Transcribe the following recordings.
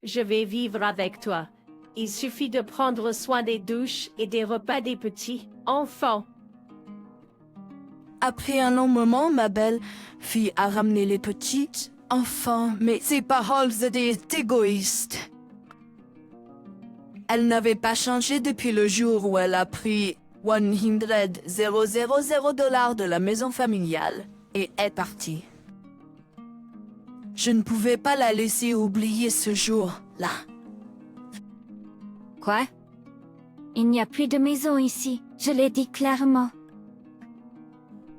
Je vais vivre avec toi. Il suffit de prendre soin des douches et des repas des petits enfants. Après un long moment, ma belle-fille a ramené les petites enfants, mais ses paroles étaient égoïstes. Elle n'avait pas changé depuis le jour où elle a pris 100 000 $ de la maison familiale et est partie. Je ne pouvais pas la laisser oublier ce jour-là. Quoi? Il n'y a plus de maison ici, je l'ai dit clairement.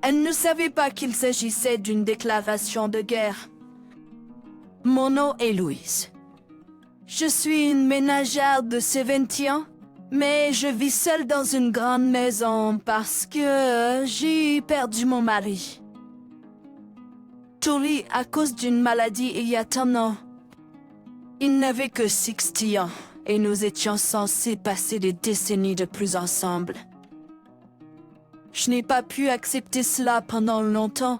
Elle ne savait pas qu'il s'agissait d'une déclaration de guerre. Mon nom est Louise. Je suis une ménagère de 70 ans, mais je vis seule dans une grande maison parce que j'ai perdu mon mari. Tori à cause d'une maladie il y a un an. Il n'avait que 60 ans et nous étions censés passer des décennies de plus ensemble. Je n'ai pas pu accepter cela pendant longtemps.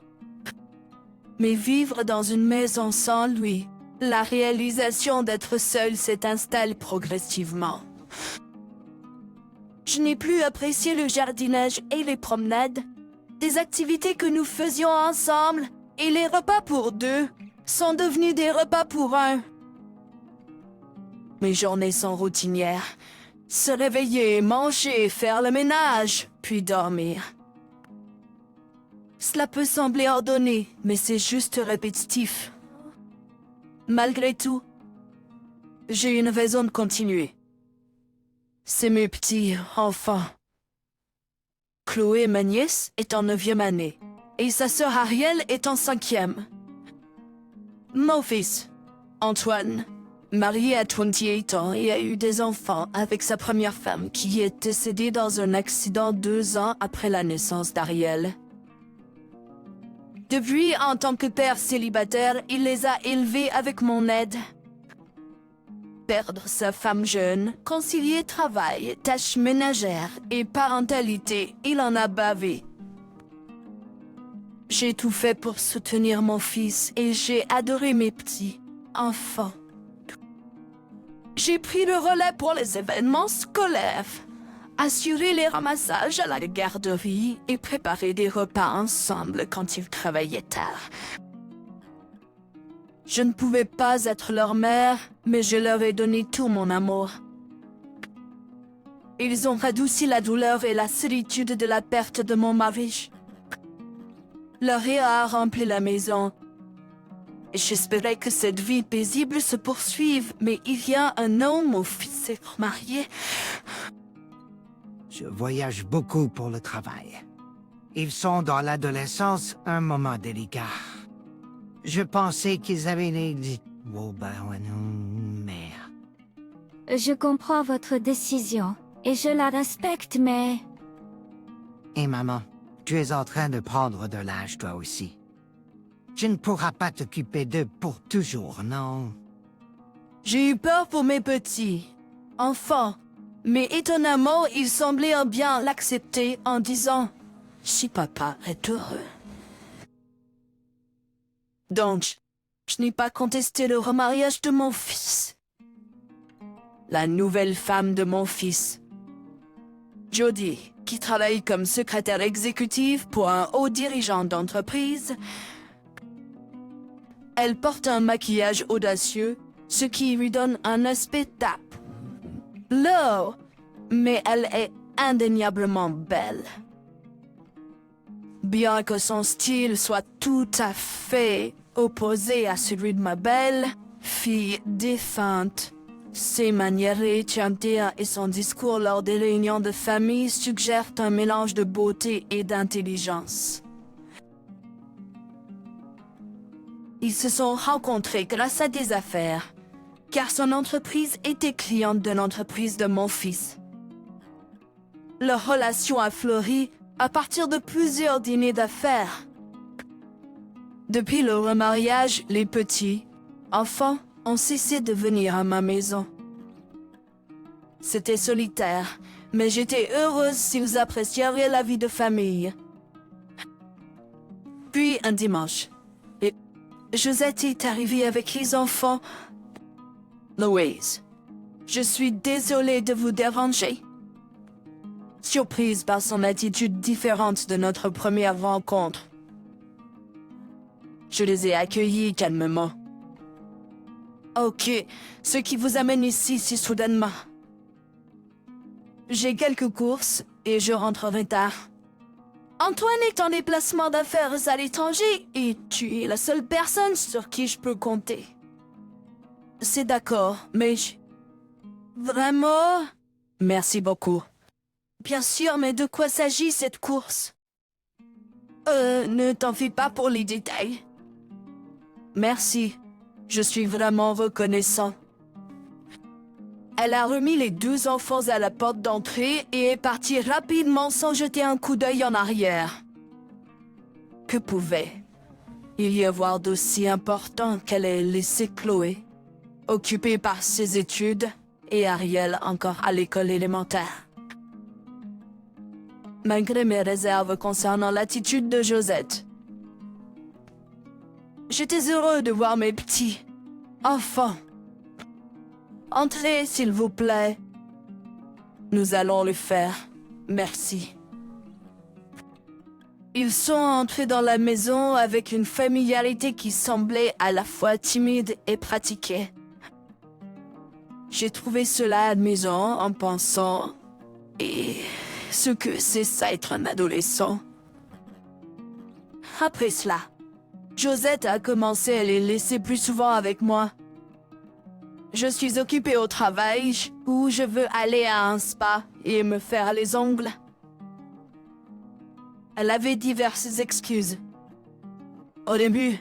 Mais vivre dans une maison sans lui, la réalisation d'être seule s'est installée progressivement. Je n'ai plus apprécié le jardinage et les promenades, des activités que nous faisions ensemble, et les repas pour deux sont devenus des repas pour un. Mes journées sont routinières. Se réveiller, manger, faire le ménage, puis dormir. Cela peut sembler ordonné, mais c'est juste répétitif. Malgré tout, j'ai une raison de continuer. C'est mes petits enfants. Chloé, ma nièce, est en 9e année, et sa sœur Ariel est en 5e. Mon fils, Antoine, marié à 28 ans et a eu des enfants avec sa première femme qui est décédée dans un accident 2 ans après la naissance d'Ariel. Depuis, en tant que père célibataire, il les a élevés avec mon aide. Perdre sa femme jeune, concilier travail, tâches ménagères et parentalité, il en a bavé. J'ai tout fait pour soutenir mon fils et j'ai adoré mes petits enfants. J'ai pris le relais pour les événements scolaires, assuré les ramassages à la garderie et préparé des repas ensemble quand ils travaillaient tard. Je ne pouvais pas être leur mère, mais je leur ai donné tout mon amour. Ils ont radouci la douleur et la solitude de la perte de mon mari. Leur rire a rempli la maison. J'espérais que cette vie paisible se poursuive, mais il y a un an, mon fils est marié. Je voyage beaucoup pour le travail. Ils sont dans l'adolescence, un moment délicat. Je pensais qu'ils avaient les... Oh ben, mais... Je comprends votre décision, et je la respecte, mais... Et maman, tu es en train de prendre de l'âge toi aussi. Tu ne pourras pas t'occuper d'eux pour toujours, non? J'ai eu peur pour mes petits enfants, mais étonnamment, ils semblaient bien l'accepter en disant « Si papa est heureux ». Donc, je n'ai pas contesté le remariage de mon fils. La nouvelle femme de mon fils, Jodie, qui travaille comme secrétaire exécutive pour un haut dirigeant d'entreprise. Elle porte un maquillage audacieux, ce qui lui donne un aspect tape. Low, mais elle est indéniablement belle. Bien que son style soit tout à fait opposé à celui de ma belle-fille défunte, ses manières échantées et son discours lors des réunions de famille suggèrent un mélange de beauté et d'intelligence. Ils se sont rencontrés grâce à des affaires, car son entreprise était cliente de l'entreprise de mon fils. Leur relation a fleuri à partir de plusieurs dîners d'affaires. Depuis le remariage, les petits enfants ont cessé de venir à ma maison. C'était solitaire, mais j'étais heureuse s'ils apprécieraient la vie de famille. Puis un dimanche, Josette est arrivée avec les enfants. Louise, je suis désolée de vous déranger. Surprise par son attitude différente de notre première rencontre. Je les ai accueillis calmement. Ok, ce qui vous amène ici si soudainement. J'ai quelques courses et je rentrerai tard. Antoine est en déplacement d'affaires à l'étranger et tu es la seule personne sur qui je peux compter. C'est d'accord, mais Vraiment? Merci beaucoup. Bien sûr, mais de quoi s'agit cette course? Ne t'en fais pas pour les détails. Merci. Je suis vraiment reconnaissant. Elle a remis les 2 enfants à la porte d'entrée et est partie rapidement sans jeter un coup d'œil en arrière. Que pouvait-il y avoir d'aussi important qu'elle ait laissé Chloé, occupée par ses études, et Ariel encore à l'école élémentaire? Malgré mes réserves concernant l'attitude de Josette, j'étais heureux de voir mes petits enfants. Entrez, s'il vous plaît. Nous allons le faire. Merci. Ils sont entrés dans la maison avec une familiarité qui semblait à la fois timide et pratiquée. J'ai trouvé cela amusant en pensant... Et ce que c'est ça être un adolescent. Après cela, Josette a commencé à les laisser plus souvent avec moi. Je suis occupée au travail ou je veux aller à un spa et me faire les ongles. Elle avait diverses excuses. Au début,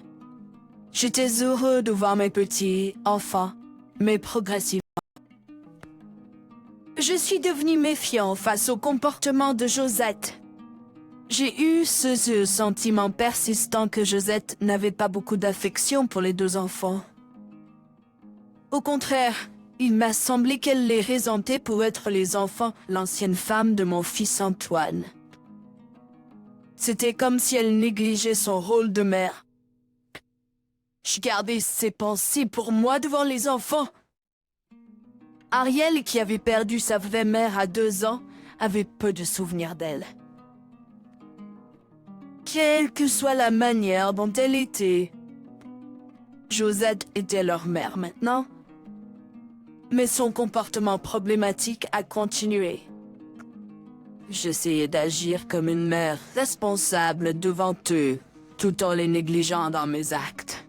j'étais heureux de voir mes petits enfants, mais progressivement, je suis devenu méfiant face au comportement de Josette. J'ai eu ce sentiment persistant que Josette n'avait pas beaucoup d'affection pour les 2 enfants. Au contraire, il m'a semblé qu'elle les présentait pour être les enfants, l'ancienne femme de mon fils Antoine. C'était comme si elle négligeait son rôle de mère. Je gardais ses pensées pour moi devant les enfants. Ariel, qui avait perdu sa vraie mère à 2 ans, avait peu de souvenirs d'elle. Quelle que soit la manière dont elle était, Josette était leur mère maintenant. Mais son comportement problématique a continué. J'essayais d'agir comme une mère responsable devant eux, tout en les négligeant dans mes actes.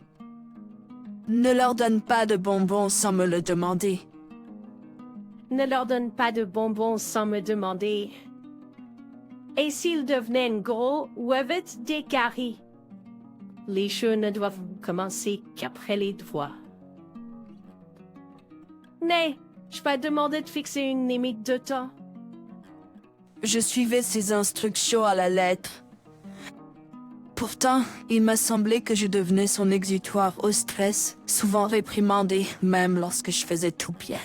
Ne leur donne pas de bonbons sans me le demander. Ne leur donne pas de bonbons sans me demander. Et s'ils devenaient gros ou avaient des caries? Les jeux ne doivent commencer qu'après les devoirs. Mais, je vais demander de fixer une limite de temps. Je suivais ses instructions à la lettre. Pourtant, il m'a semblé que je devenais son exutoire au stress, souvent réprimandée, même lorsque je faisais tout bien.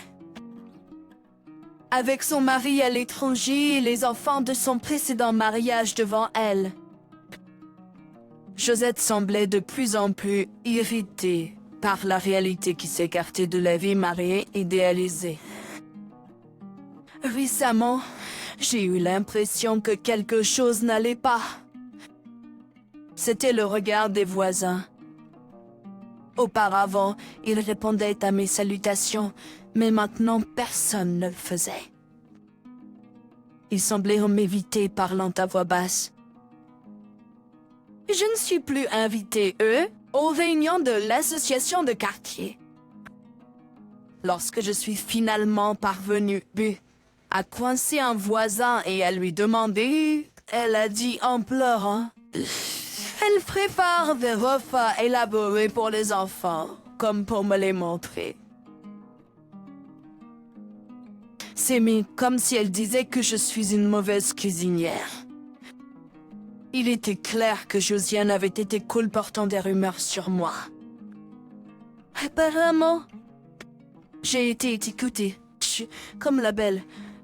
Avec son mari à l'étranger et les enfants de son précédent mariage devant elle, Josette semblait de plus en plus irritée par la réalité qui s'écartait de la vie mariée idéalisée. Récemment, j'ai eu l'impression que quelque chose n'allait pas. C'était le regard des voisins. Auparavant, ils répondaient à mes salutations, mais maintenant personne ne le faisait. Ils semblaient m'éviter parlant à voix basse. Je ne suis plus invitée, aux réunions de l'association de quartier. Lorsque je suis finalement parvenue à coincer un voisin et à lui demander, elle a dit en pleurant, elle prépare des repas élaborés pour les enfants, comme pour me les montrer. C'est comme si elle disait que je suis une mauvaise cuisinière. Il était clair que Josiane avait été colportant des rumeurs sur moi. Apparemment, j'ai été écoutée, comme la belle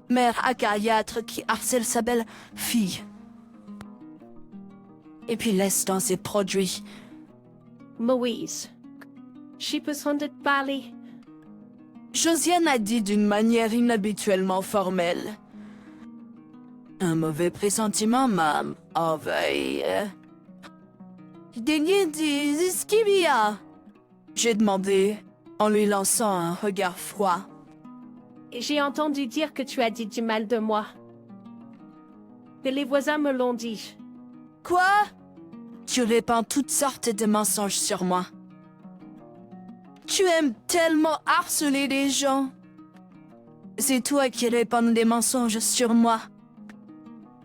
mère acariâtre qui harcèle sa belle fille. Et puis laisse dans ses produits. Louise, j'ai besoin de te parler. Josiane a dit d'une manière inhabituellement formelle. Un mauvais pressentiment m'a envahi. Daignez dire ce qu'il y a. J'ai demandé, en lui lançant un regard froid. J'ai entendu dire que tu as dit du mal de moi. Que les voisins me l'ont dit. Quoi? Tu répands toutes sortes de mensonges sur moi. Tu aimes tellement harceler les gens. C'est toi qui répands des mensonges sur moi.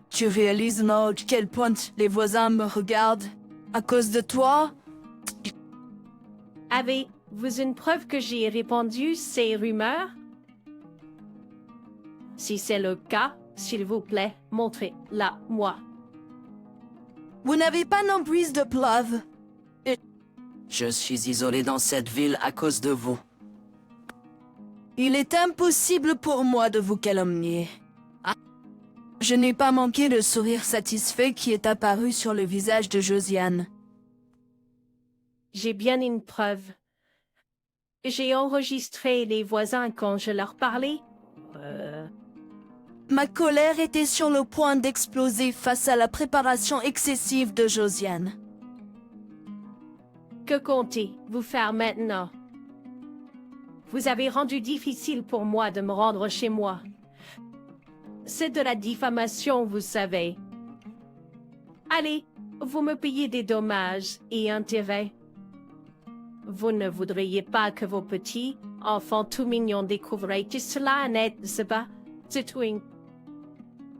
Tu réalises, non, à quel point les voisins me regardent à cause de toi? Avez-vous une preuve que j'ai répandu ces rumeurs? Si c'est le cas, s'il vous plaît, montrez-la moi. Vous n'avez pas non plus de preuves. Je suis isolé dans cette ville à cause de vous. Il est impossible pour moi de vous calomnier. Ah. Je n'ai pas manqué le sourire satisfait qui est apparu sur le visage de Josiane. J'ai bien une preuve. J'ai enregistré les voisins quand je leur parlais. Ma colère était sur le point d'exploser face à la préparation excessive de Josiane. Que comptez-vous faire maintenant? Vous avez rendu difficile pour moi de me rendre chez moi. C'est de la diffamation, vous savez. Allez, vous me payez des dommages et intérêts. Vous ne voudriez pas que vos petits enfants tout mignons découvrent que cela n'est pas du tout.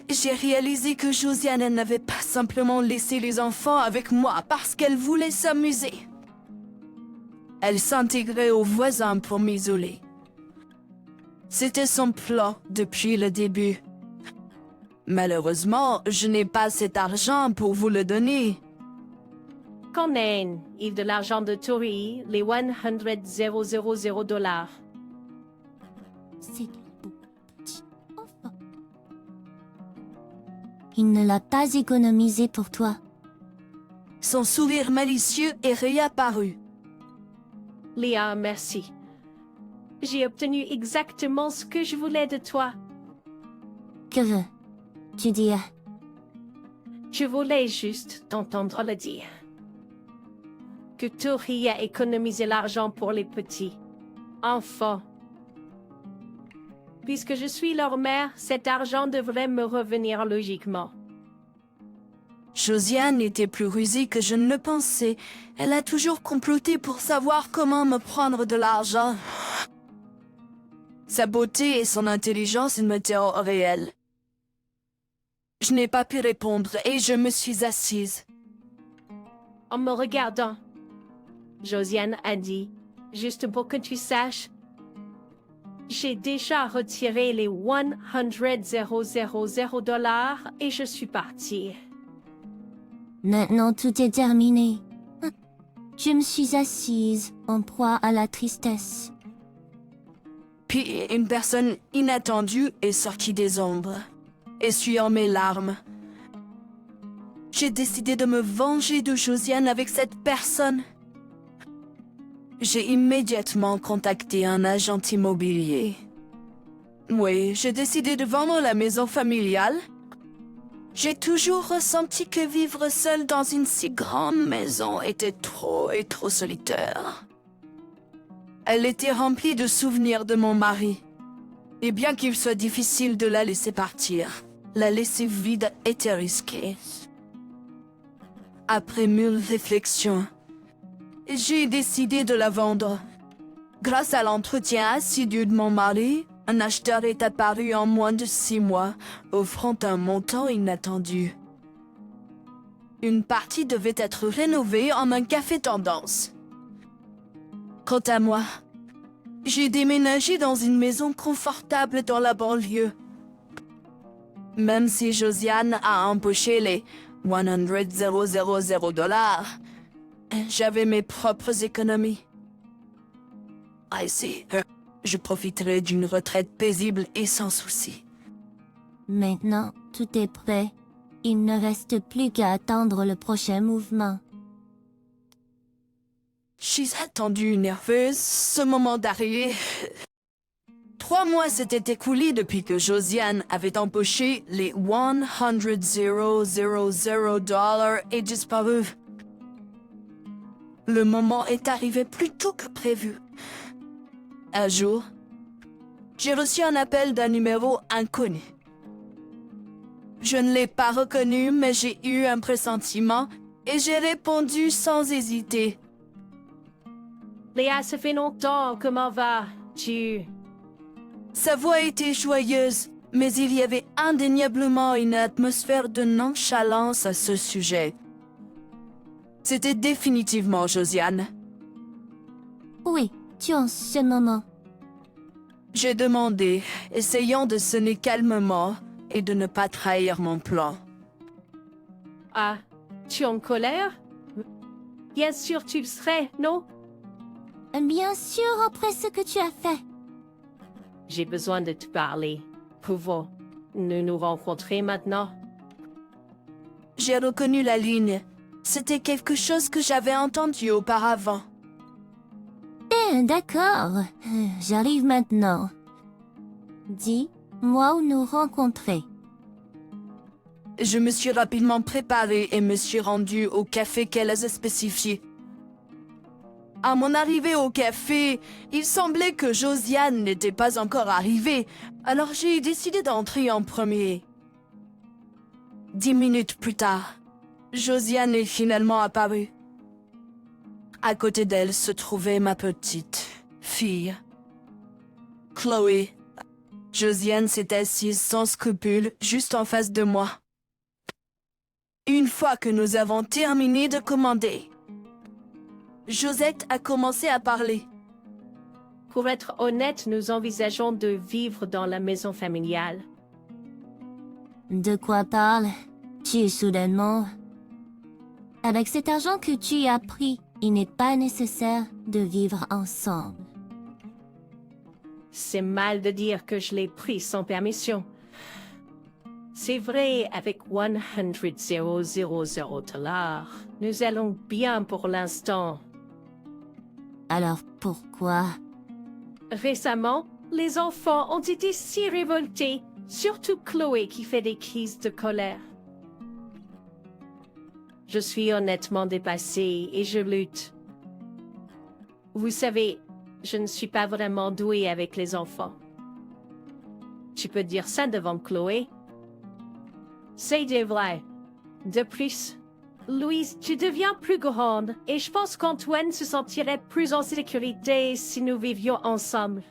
J'ai réalisé que Josiane n'avait pas simplement laissé les enfants avec moi parce qu'elle voulait s'amuser. Elle s'intégrait aux voisins pour m'isoler. C'était son plan depuis le début. Malheureusement, je n'ai pas cet argent pour vous le donner. Qu'en est-il de l'argent de Tori, les 100,000 dollars? C'est le petit enfant. Il ne l'a pas économisé pour toi. Son sourire malicieux est réapparu. Léa, merci. J'ai obtenu exactement ce que je voulais de toi. Que veux-tu dire? Je voulais juste t'entendre le dire. Que Tori a économisé l'argent pour les petits enfants. Puisque je suis leur mère, cet argent devrait me revenir logiquement. Josiane était plus rusée que je ne le pensais. Elle a toujours comploté pour savoir comment me prendre de l'argent. Sa beauté et son intelligence me tenaient au réel. Je n'ai pas pu répondre et je me suis assise. En me regardant, Josiane a dit, juste pour que tu saches, j'ai déjà retiré les 100,000 dollars et je suis partie. Maintenant tout est terminé. Je me suis assise, en proie à la tristesse. Puis une personne inattendue est sortie des ombres, essuyant mes larmes. J'ai décidé de me venger de Josiane avec cette personne. J'ai immédiatement contacté un agent immobilier. Oui, j'ai décidé de vendre la maison familiale. J'ai toujours ressenti que vivre seul dans une si grande maison était trop solitaire. Elle était remplie de souvenirs de mon mari. Et bien qu'il soit difficile de la laisser partir, la laisser vide était risqué. Après mille réflexions, j'ai décidé de la vendre. Grâce à l'entretien assidu de mon mari, un acheteur est apparu en moins de 6 mois, offrant un montant inattendu. Une partie devait être rénovée en un café tendance. Quant à moi, j'ai déménagé dans une maison confortable dans la banlieue. Même si Josiane a empoché les 100,000 dollars, j'avais mes propres économies. Je profiterai d'une retraite paisible et sans souci. Maintenant, tout est prêt. Il ne reste plus qu'à attendre le prochain mouvement. J'ai attendu nerveuse ce moment d'arrivée. 3 mois s'étaient écoulés depuis que Josiane avait empoché les 100,000 dollars et disparu. Le moment est arrivé plus tôt que prévu. Un jour, j'ai reçu un appel d'un numéro inconnu. Je ne l'ai pas reconnu, mais j'ai eu un pressentiment et j'ai répondu sans hésiter. Léa, ça fait longtemps, comment vas-tu? Sa voix était joyeuse, mais il y avait indéniablement une atmosphère de nonchalance à ce sujet. C'était définitivement Josiane. Où es-tu en ce moment? J'ai demandé, essayant de sonner calmement et de ne pas trahir mon plan. Ah, tu es en colère? Bien sûr tu le serais, non? Bien sûr, après ce que tu as fait. J'ai besoin de te parler. Pouvons-nous nous rencontrer maintenant? J'ai reconnu la ligne. C'était quelque chose que j'avais entendu auparavant. D'accord, j'arrive maintenant. Dis-moi où nous rencontrer. Je me suis rapidement préparée et me suis rendue au café qu'elle a spécifié. À mon arrivée au café, il semblait que Josiane n'était pas encore arrivée, alors j'ai décidé d'entrer en premier. 10 minutes plus tard, Josiane est finalement apparue. À côté d'elle se trouvait ma petite fille, Chloé. Josiane s'est assise sans scrupule juste en face de moi. Une fois que nous avons terminé de commander, Josette a commencé à parler. Pour être honnête, nous envisageons de vivre dans la maison familiale. De quoi parles-tu soudainement? Avec cet argent que tu as pris, il n'est pas nécessaire de vivre ensemble. C'est mal de dire que je l'ai pris sans permission. C'est vrai, avec 100,000 dollars, nous allons bien pour l'instant. Alors pourquoi? Récemment, les enfants ont été si révoltés, surtout Chloé qui fait des crises de colère. Je suis honnêtement dépassée et je lutte. Vous savez, je ne suis pas vraiment douée avec les enfants. Tu peux dire ça devant Chloé? C'est vrai. De plus, Louise, tu deviens plus grande et je pense qu'Antoine se sentirait plus en sécurité si nous vivions ensemble.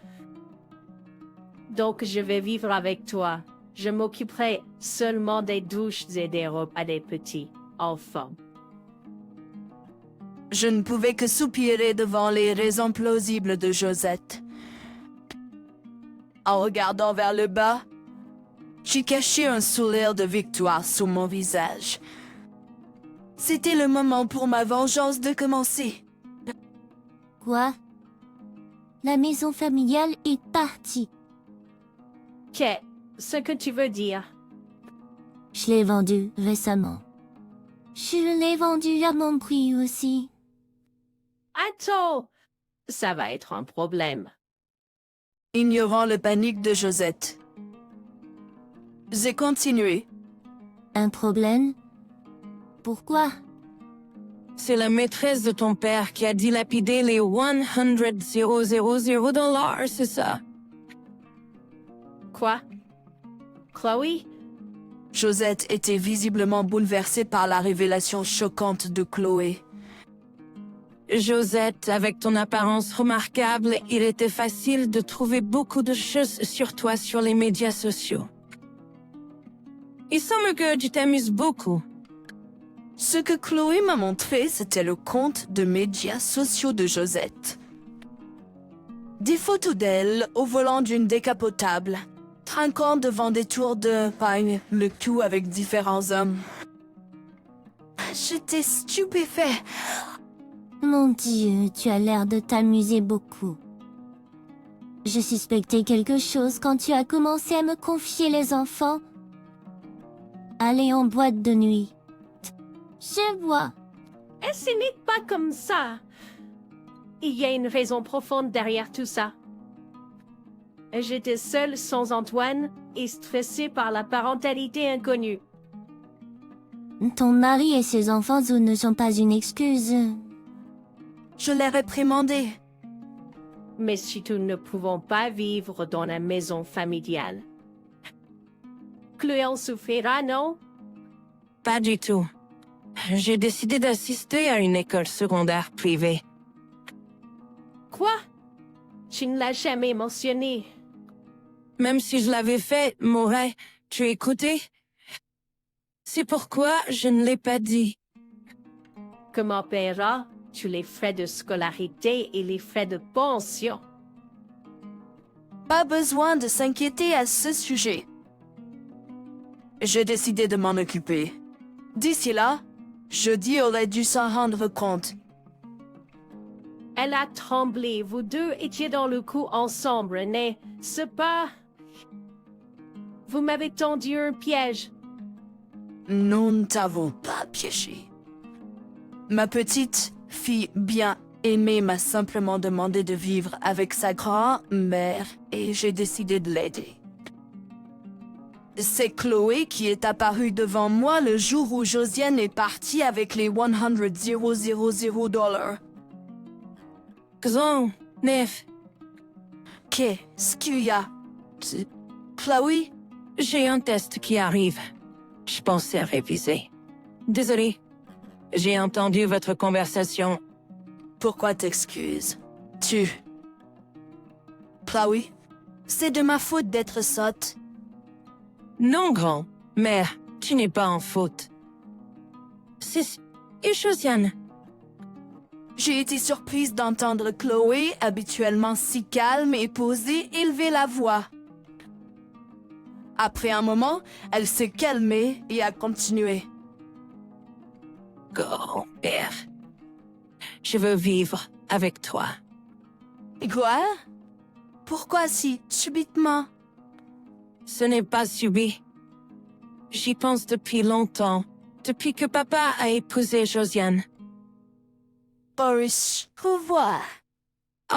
Donc je vais vivre avec toi. Je m'occuperai seulement des douches et des repas des petits enfants. Je ne pouvais que soupirer devant les raisons plausibles de Josette. En regardant vers le bas, j'ai caché un sourire de victoire sous mon visage. C'était le moment pour ma vengeance de commencer. Quoi? La maison familiale est partie. Qu'est-ce que tu veux dire? Je l'ai vendue récemment. Je l'ai vendue à mon prix aussi. Attends! Ça va être un problème. Ignorant le panique de Josette, j'ai continué. Un problème? Pourquoi? C'est la maîtresse de ton père qui a dilapidé les 100,000 dollars, c'est ça? Quoi? Chloé? Josette était visiblement bouleversée par la révélation choquante de Chloé. Josette, avec ton apparence remarquable, il était facile de trouver beaucoup de choses sur toi sur les médias sociaux. Il semble que tu t'amuses beaucoup. Ce que Chloé m'a montré, c'était le compte de médias sociaux de Josette. Des photos d'elle au volant d'une décapotable, trinquant devant des tours de paille, le tout avec différents hommes. J'étais stupéfait. Mon Dieu, tu as l'air de t'amuser beaucoup. Je suspectais quelque chose quand tu as commencé à me confier les enfants. Aller en boîte de nuit. Je vois. Et ce n'est pas comme ça. Il y a une raison profonde derrière tout ça. J'étais seule sans Antoine et stressée par la parentalité inconnue. Ton mari et ses enfants ne sont pas une excuse. Je l'ai réprimandé. Mais surtout ne pouvons pas vivre dans la maison familiale. Chloé en souffrira, non? Pas du tout. J'ai décidé d'assister à une école secondaire privée. Quoi? Tu ne l'as jamais mentionné. Même si je l'avais fait, Moret, tu écoutais? C'est pourquoi je ne l'ai pas dit. Comment paieras-tu les frais de scolarité et les frais de pension? Pas besoin de s'inquiéter à ce sujet. J'ai décidé de m'en occuper. D'ici là, jeudi aurait dû s'en rendre compte. Elle a tremblé. Vous deux étiez dans le coup ensemble, n'est-ce pas? Vous m'avez tendu un piège. Nous ne t'avons pas piégé. Ma petite fille bien aimée m'a simplement demandé de vivre avec sa grand-mère et j'ai décidé de l'aider. C'est Chloé qui est apparue devant moi le jour où Josiane est partie avec les 100 dollars. Grand, Nef, Qu'est-ce qu'il y a? Chloé? j'ai un test qui arrive. Je pensais réviser. Désolé. J'ai entendu votre conversation. Pourquoi t'excuses? Chloé? C'est de ma faute d'être sotte. Non, grand. Mère, tu n'es pas en faute. C'est... Et Josiane? J'ai été surprise d'entendre Chloé, habituellement si calme et posée, élever la voix. Après un moment, elle s'est calmée et a continué. Grand-père, je veux vivre avec toi. Quoi? Pourquoi si subitement? Ce n'est pas subi. J'y pense depuis longtemps, depuis que papa a épousé Josiane. Boris, revoir.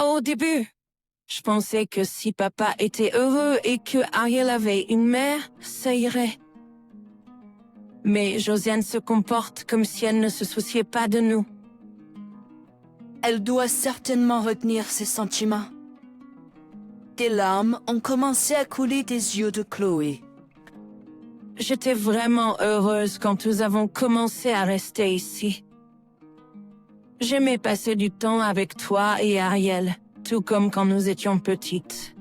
Au début, je pensais que si papa était heureux et que Ariel avait une mère, ça irait. Mais Josiane se comporte comme si elle ne se souciait pas de nous. Elle doit certainement retenir ses sentiments. Des larmes ont commencé à couler des yeux de Chloé. J'étais vraiment heureuse quand nous avons commencé à rester ici. J'aimais passer du temps avec toi et Ariel, tout comme quand nous étions petites.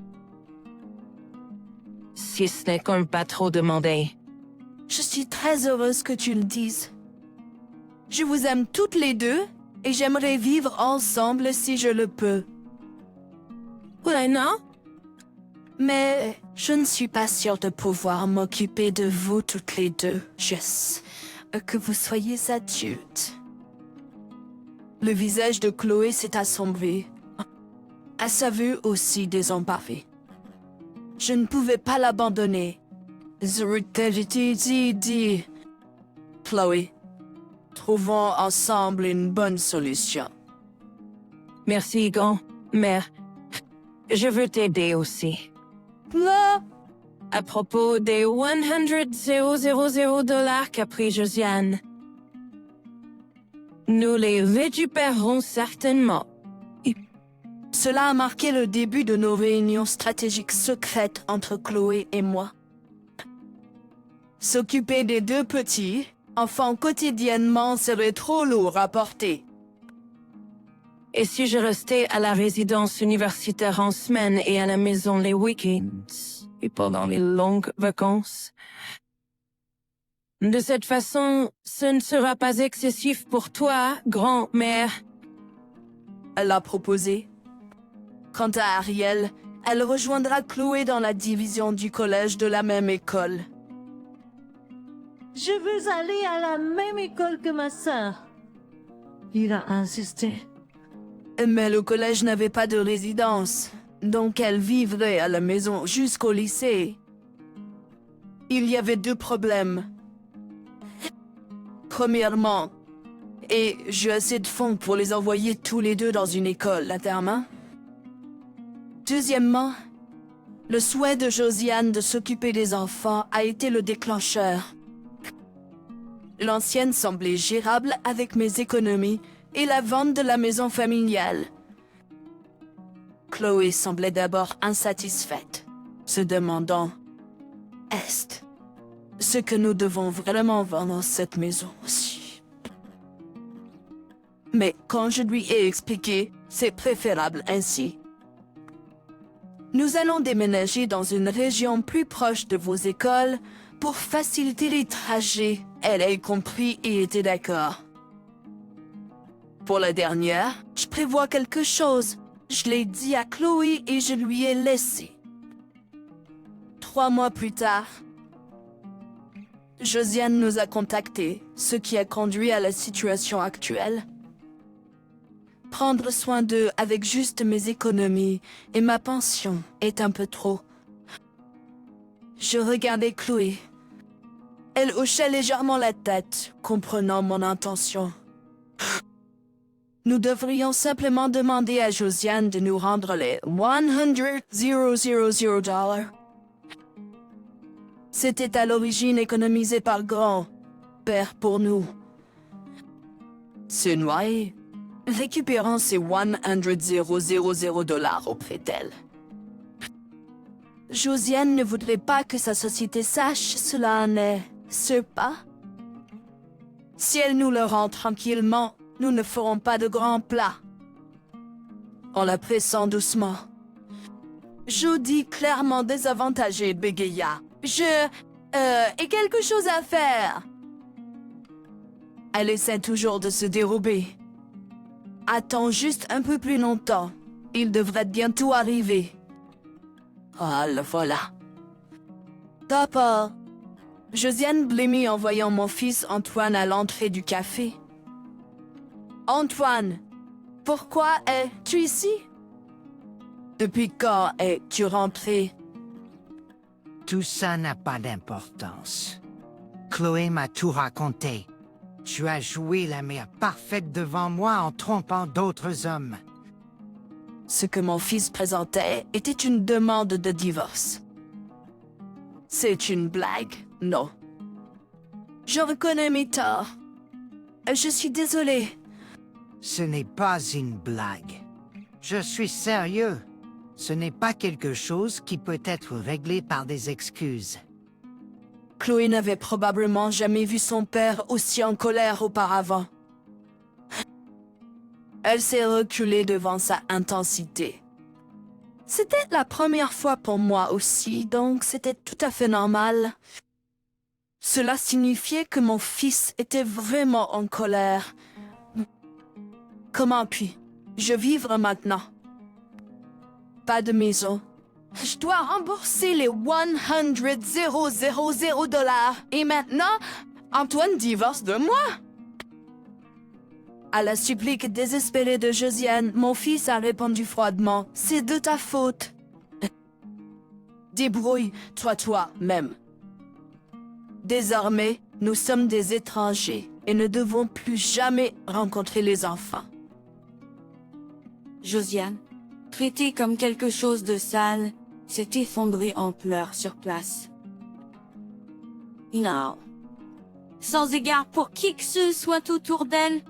Si ce n'est comme pas trop demandé. Je suis très heureuse que tu le dises. Je vous aime toutes les deux et j'aimerais vivre ensemble si je le peux. Ouais, non? Mais je ne suis pas sûre de pouvoir m'occuper de vous toutes les deux, Jess. Que vous soyez adultes. Le visage de Chloé s'est assombri. À sa vue aussi désemparée. Je ne pouvais pas l'abandonner. Dit. Chloé, trouvons ensemble une bonne solution. Merci, grand-mère. Je veux t'aider aussi. Là, À propos des 100 dollars qu'a pris Josiane. Nous les récupérerons certainement. cela a marqué le début de nos réunions stratégiques secrètes entre Chloé et moi. S'occuper des deux petits, enfants quotidiennement, serait trop lourd à porter. Et si je restais à la résidence universitaire en semaine et à la maison les week-ends, et pendant les longues vacances? De cette façon, ce ne sera pas excessif pour toi, grand-mère. Elle a proposé. Quant à Ariel, elle rejoindra Chloé dans la division du collège de la même école. Je veux aller à la même école que ma sœur. Il a insisté. Mais le collège n'avait pas de résidence, donc elle vivrait à la maison jusqu'au lycée. Il y avait deux problèmes. Premièrement, et j'ai assez de fonds pour les envoyer tous les deux dans une école, internat. Deuxièmement, Le souhait de Josiane de s'occuper des enfants a été le déclencheur. L'ancienne semblait gérable avec mes économies et la vente de la maison familiale. Chloé semblait d'abord insatisfaite, se demandant « Est-ce ce que nous devons vraiment vendre cette maison aussi ?» Mais quand je lui ai expliqué, c'est préférable ainsi. Nous allons déménager dans une région plus proche de vos écoles pour faciliter les trajets. Elle a compris et était d'accord. Pour la dernière, je prévois quelque chose. Je l'ai dit à Chloé et je lui ai laissé. 3 mois plus tard, Josiane nous a contactés, ce qui a conduit à la situation actuelle. Prendre soin d'eux avec juste mes économies et ma pension est un peu trop. Je regardais Chloé. Elle hochait légèrement la tête, comprenant mon intention. Nous devrions simplement demander à Josiane de nous rendre les $100,000. C'était à l'origine économisé par le grand-père pour nous. Se noyer, récupérant ces $100,000 auprès d'elle. Josiane ne voudrait pas que sa société sache cela n'est sûr pas. Si elle nous le rend tranquillement, nous ne ferons pas de grands plats. En la pressant doucement, Jody, clairement désavantagée, bégaya. Ai quelque chose à faire. Elle essaie toujours de se dérober. Attends juste un peu plus longtemps. Il devrait bientôt arriver. Ah, le voilà. Papa. Josiane blêmit en voyant mon fils Antoine à l'entrée du café. Antoine, pourquoi es-tu ici? Depuis quand es-tu rentré? Tout ça n'a pas d'importance. Chloé m'a tout raconté. Tu as joué la mère parfaite devant moi en trompant d'autres hommes. Ce que mon fils présentait était une demande de divorce. C'est une blague, non. Je reconnais mes torts. Je suis désolée. Ce n'est pas une blague. Je suis sérieux. Ce n'est pas quelque chose qui peut être réglé par des excuses. Chloé n'avait probablement jamais vu son père aussi en colère auparavant. Elle s'est reculée devant sa intensité. C'était la première fois pour moi aussi, donc c'était tout à fait normal. Cela signifiait que mon fils était vraiment en colère. Comment puis-je vivre maintenant? Pas de maison. Je dois rembourser les $100,000. Et maintenant, Antoine divorce de moi? À la supplique désespérée de Josiane, mon fils a répondu froidement. C'est de ta faute. Débrouille-toi toi-même. Désormais, nous sommes des étrangers et ne devons plus jamais rencontrer les enfants. Josiane, traitée comme quelque chose de sale, s'est effondrée en pleurs sur place. Non. Sans égard pour qui que ce soit autour d'elle.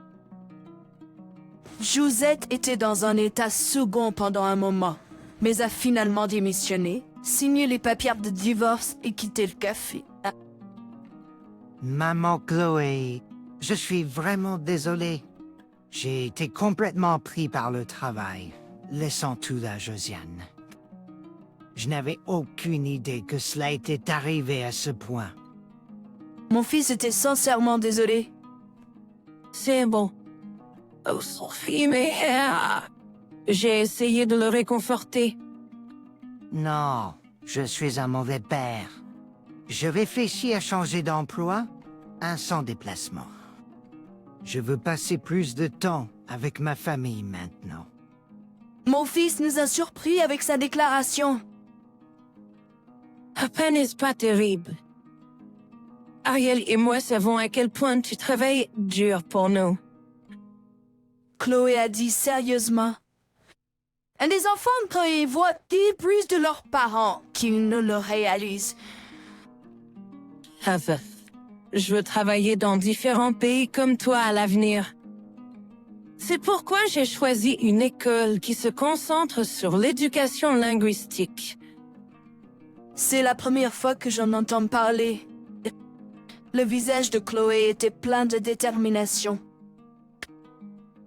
Josette était dans un état second pendant un moment, mais a finalement démissionné, signé les papiers de divorce et quitté le café. Maman Chloé, je suis vraiment désolé. J'ai été complètement pris par le travail, laissant tout à Josiane. Je n'avais aucune idée que cela était arrivé à ce point. Mon fils était sincèrement désolé. C'est bon. Oh, Sophie, mais... j'ai essayé de le réconforter. Non, je suis un mauvais père. Je réfléchis à changer d'emploi, sans déplacement. Je veux passer plus de temps avec ma famille maintenant. Mon fils nous a surpris avec sa déclaration. À peine n'est-ce pas terrible. Ariel et moi savons à quel point tu travailles dur pour nous. Chloé a dit sérieusement. Les enfants, quand ils voient plus de leurs parents qu'ils ne le réalisent. Heather, je veux travailler dans différents pays comme toi à l'avenir. C'est pourquoi j'ai choisi une école qui se concentre sur l'éducation linguistique. C'est la première fois que j'en entends parler. Le visage de Chloé était plein de détermination.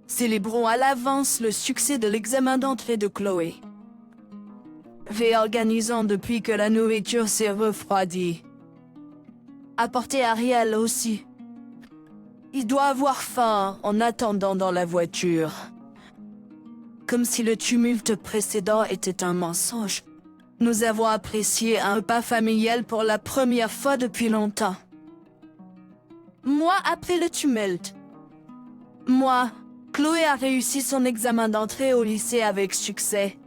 Célébrons à l'avance le succès de l'examen d'entrée de Chloé. Réorganisons depuis que la nourriture s'est refroidie. Apportez Ariel aussi. Il doit avoir faim en attendant dans la voiture. Comme si le tumulte précédent était un mensonge. Nous avons apprécié un repas familial pour la première fois depuis longtemps. Moi, après le tumulte. Moi, Chloé a réussi son examen d'entrée au lycée avec succès.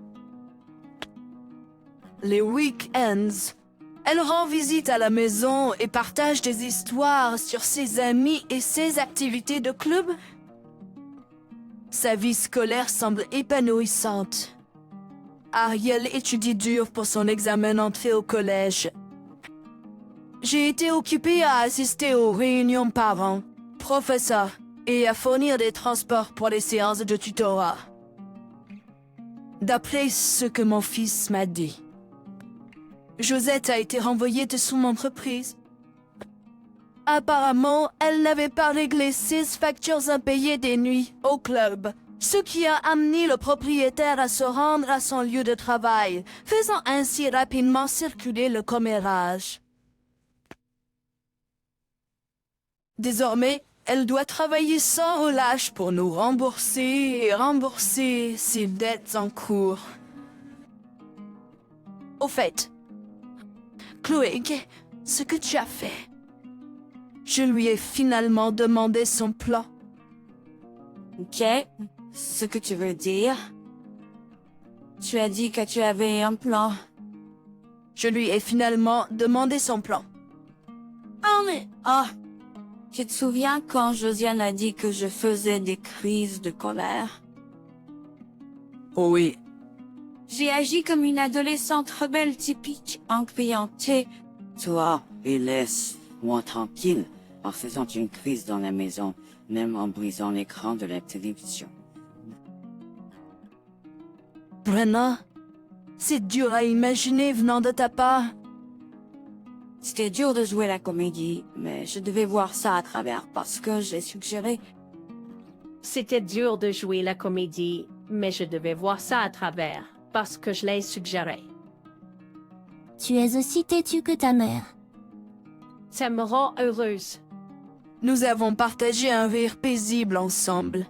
Les week-ends, elle rend visite à la maison et partage des histoires sur ses amis et ses activités de club. Sa vie scolaire semble épanouissante. Ariel étudie dur pour son examen d'entrée au collège. J'ai été occupée à assister aux réunions parents, professeurs et à fournir des transports pour les séances de tutorat. D'après ce que mon fils m'a dit, Josette a été renvoyée de son entreprise. Apparemment, elle n'avait pas réglé 6 factures impayées des nuits au club, ce qui a amené le propriétaire à se rendre à son lieu de travail, faisant ainsi rapidement circuler le commérage. Désormais, elle doit travailler sans relâche pour nous rembourser et rembourser ses dettes en cours. Au fait, Chloé, ce que tu as fait, je lui ai finalement demandé son plan. Ok, ce que tu veux dire? Tu as dit que tu avais un plan. Je lui ai finalement demandé son plan. Ah, tu te souviens quand Josiane a dit que je faisais des crises de colère? Oh oui. J'ai agi comme une adolescente rebelle typique en criant « Toi, et laisse-moi tranquille » en faisant une crise dans la maison, même en brisant l'écran de la télévision. Brenna, c'est dur à imaginer venant de ta part. C'était dur de jouer la comédie, mais je devais voir ça à travers parce que j'ai suggéré. C'était dur de jouer la comédie, mais je devais voir ça à travers, parce que je l'ai suggéré. Tu es aussi têtu que ta mère. Ça me rend heureuse. Nous avons partagé un rire paisible ensemble.